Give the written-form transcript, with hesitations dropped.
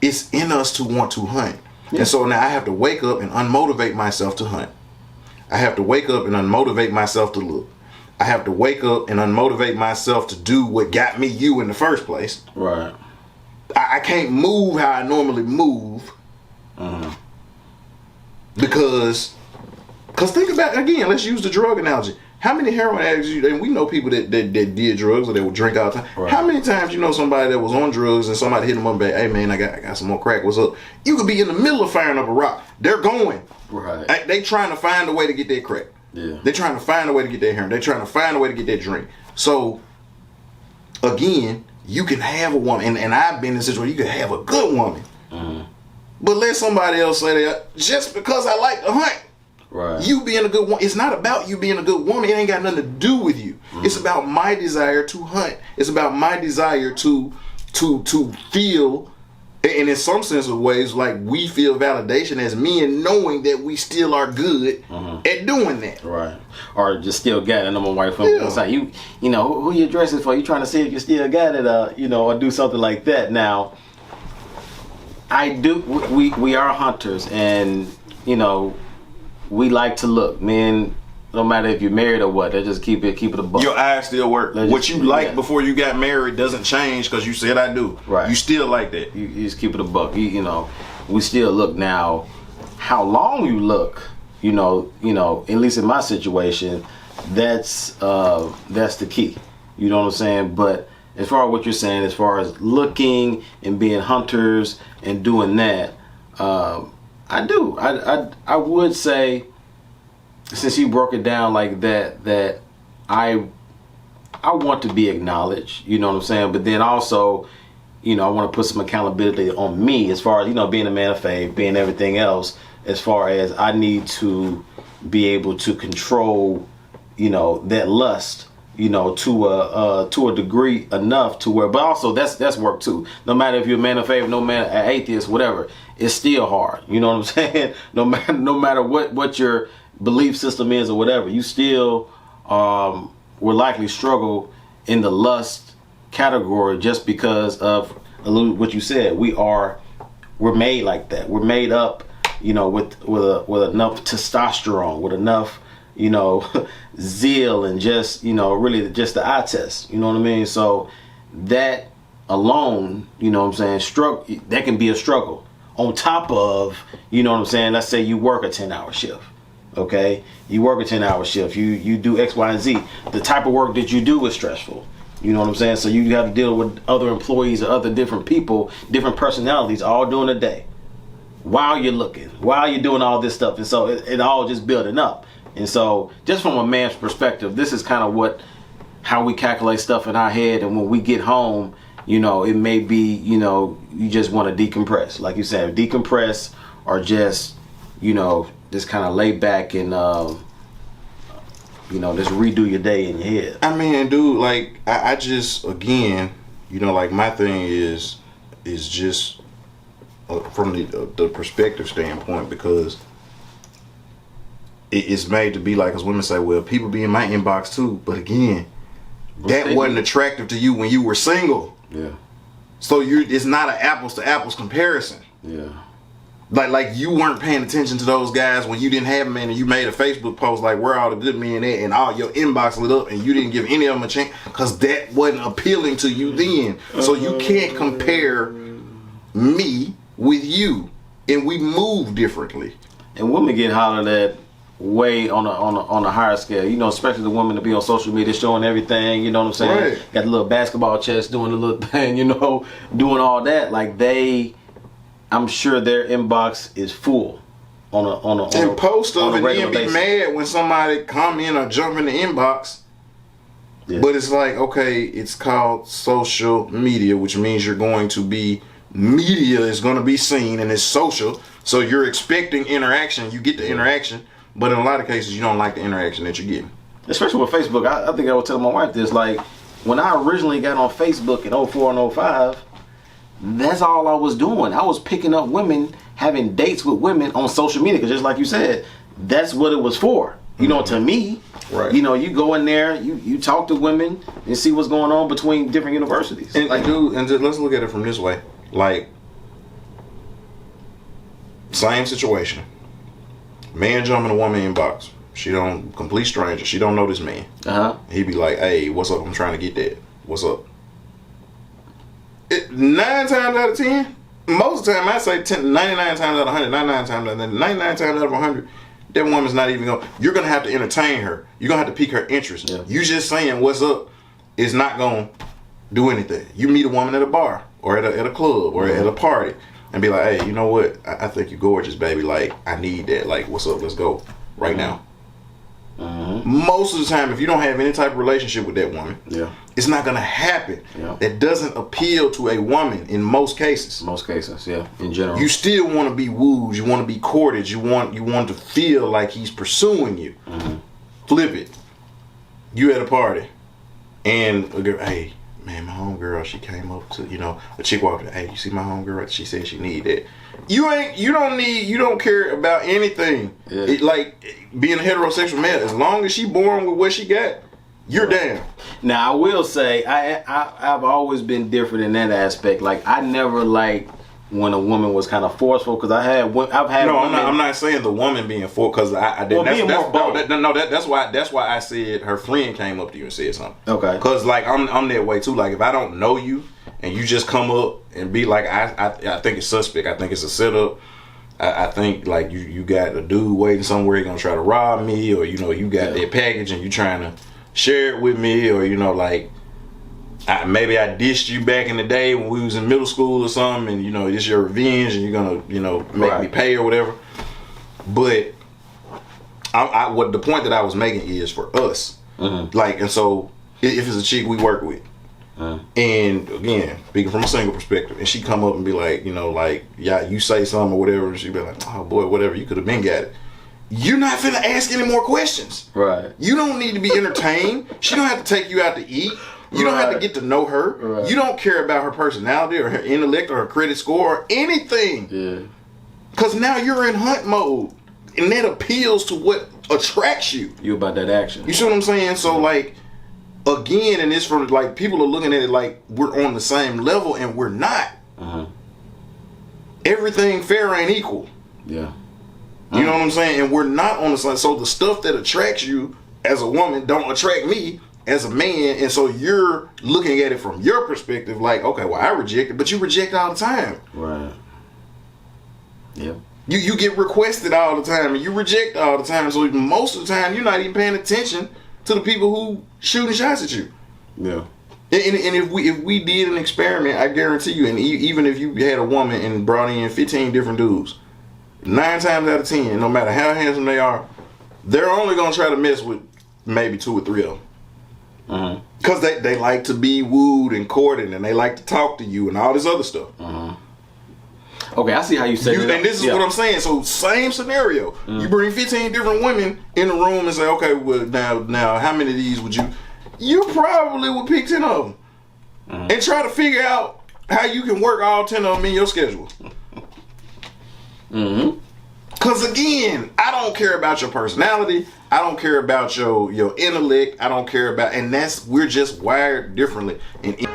it's in us to want to hunt. Yeah. And so now I have to wake up and unmotivate myself to hunt. I have to wake up and unmotivate myself to look. I have to wake up and unmotivate myself to do what got me you in the first place. Right. I can't move how I normally move. Because think about, again, let's use the drug analogy. How many heroin addicts, and we know people that did drugs or they would drink all the time. Right. How many times you know somebody that was on drugs and somebody hit them up and be, hey man, I got some more crack, what's up? You could be in the middle of firing up a rock. They're going. Right. They trying to find a way to get their crack. Yeah. They're trying to find a way to get their heroin. They're trying to find a way to get their drink. So, again, you can have a woman, and I've been in a situation where you can have a good woman. But let somebody else say that just because I like to hunt. Right. You being a good woman. It's not about you being a good woman. It ain't got nothing to do with you. It's about my desire to hunt. It's about my desire to feel, and in some sense of ways, like we feel validation as men, knowing that we still are good at doing that. Right. Or just still got it. I'm a white woman. It's like you know, who you dressing for? You trying to see if you still got it, or do something like that. Now, we are hunters, and we like to look. Men, no matter if you're married or what, they just keep it a buck. Your eyes still work. What you liked before you got married doesn't change because you said I do. Right. You still like that. You just keep it a buck. We still look. Now, how long you look, at least in my situation, that's the key. You know what I'm saying? But as far as what you're saying, as far as looking and being hunters and doing that, I do. I would say, since you broke it down like that I want to be acknowledged. You know what I'm saying? But then also, I want to put some accountability on me as far as, being a man of faith, being everything else, as far as I need to be able to control, that lust, to a degree enough to where, but also that's work too. No matter if you're a man of faith, no matter an atheist, whatever, it's still hard. You know what I'm saying? No matter what your belief system is or whatever, you still will likely struggle in the lust category just because of what you said. We're made like that. We're made up, with enough testosterone, with enough, zeal, and just, really just the eye test. You know what I mean? So that alone, that can be a struggle. On top of, let's say you work a 10-hour shift. Okay? You work a 10-hour shift. You do X, Y, and Z. The type of work that you do is stressful. You know what I'm saying? So you have to deal with other employees or other different people, different personalities all during the day. While you're looking, while you're doing all this stuff. And so it all just building up. And so just from a man's perspective, this is kind of how we calculate stuff in our head. And when we get home, it may be, you just want to decompress. Like you said, decompress, or just, just kind of lay back and, just redo your day in your head. I mean, dude, like, I just, again, like my thing is just from the perspective standpoint, because it's made to be like, as women say, well, people be in my inbox too. But again, that wasn't attractive to you when you were single. Yeah. So it's not an apples to apples comparison. Yeah. Like you weren't paying attention to those guys when you didn't have men, and you made a Facebook post like, where are all the good men at, and all your inbox lit up, and you didn't give any of them a chance because that wasn't appealing to you then. So you can't compare me with you, and we move differently. And women get hollered at way on a higher scale, especially the women to be on social media showing everything, you know what I'm saying? Right. Got the little basketball chest doing the little thing, doing all that. Like I'm sure their inbox is full on a post of it, and be basis. mad when somebody comment or jump in the inbox. Yeah. But it's like, okay, it's called social media, which means media is going to be seen, and it's social. So you're expecting interaction. You get the interaction, but in a lot of cases, you don't like the interaction that you're getting. Especially with Facebook. I think I was telling my wife this. Like, when I originally got on Facebook in 04 and 05, that's all I was doing. I was picking up women, having dates with women on social media. Because just like you said, that's what it was for. To me, right. You go in there, you talk to women and see what's going on between different universities. And let's look at it from this way. Like, Same situation. Man jumping a woman inbox. She don't, complete stranger. She don't know this man. He be like, "Hey, what's up? I'm trying to get that. What's up?" 9 times out of 10, most of the time I say 99 times out of 100, 99 times out of 100, that woman's not even going. You're gonna have to entertain her. You're gonna have to pique her interest. Yeah. You just saying what's up is not gonna do anything. You meet a woman at a bar or at a club or at a party and be like, "Hey, you know what? I think you're gorgeous, baby. Like, I need that. Like, what's up? Let's go right now." Most of the time, if you don't have any type of relationship with that woman, it's not gonna happen. That doesn't appeal to a woman in most cases. Most cases, yeah. In general, you still want to be wooed. You want to be courted. You want to feel like he's pursuing you. Flip it. You at a party, and a girl, "Hey, man, my homegirl, she came up to, a chick walked up, 'Hey, you see my homegirl? She said she need that.'" You don't care about anything. Like being a heterosexual male, as long as she born with what she got, you're down. Now I will say I've always been different in that aspect. Like I never liked when a woman was kind of forceful because I've had. No, I'm not saying the woman being forceful because I didn't. That's why I said her friend came up to you and said something. Okay. Because like I'm that way too. Like if I don't know you and you just come up and be like, I think it's suspect. I think it's a setup. I think like you got a dude waiting somewhere, he gonna try to rob me, or you got that package and you trying to share it with me, or like maybe I dissed you back in the day when we was in middle school or something, and it's your revenge and you're gonna make me pay or whatever. But what the point that I was making is for us, like, and so if it's a chick we work with. And again, speaking from a single perspective, and she come up and be like, yeah, you say something or whatever, and she be like, "Oh boy, whatever, you could have been got it." You're not finna ask any more questions. Right. You don't need to be entertained. She don't have to take you out to eat. You don't have to get to know her. Right. You don't care about her personality or her intellect or her credit score or anything. Yeah. Because now you're in hunt mode, and that appeals to what attracts you. You about that action. You see what I'm saying? So like. Again, and it's from like people are looking at it like we're on the same level, and we're not. Everything fair ain't equal. Yeah. You know what I'm saying? And we're not on the same. So the stuff that attracts you as a woman don't attract me as a man, and so you're looking at it from your perspective, like, okay, well, I reject it, but you reject all the time. Right. Yeah. You get requested all the time, and you reject all the time. So most of the time, you're not even paying attention to the people who shooting shots at you. Yeah. And if we did an experiment, I guarantee you, and even if you had a woman and brought in 15 different dudes, 9 times out of 10, no matter how handsome they are, they're only gonna try to mess with maybe 2 or 3 of them. Because they like to be wooed and courted, and they like to talk to you and all this other stuff. Okay, I see how you say that. And this is what I'm saying. So same scenario. You bring 15 different women in the room and say, okay, well now how many of these would you probably would pick 10 of them and try to figure out how you can work all 10 of them in your schedule. Because again, I don't care about your personality. I don't care about your intellect. I don't care about, and we're just wired differently. And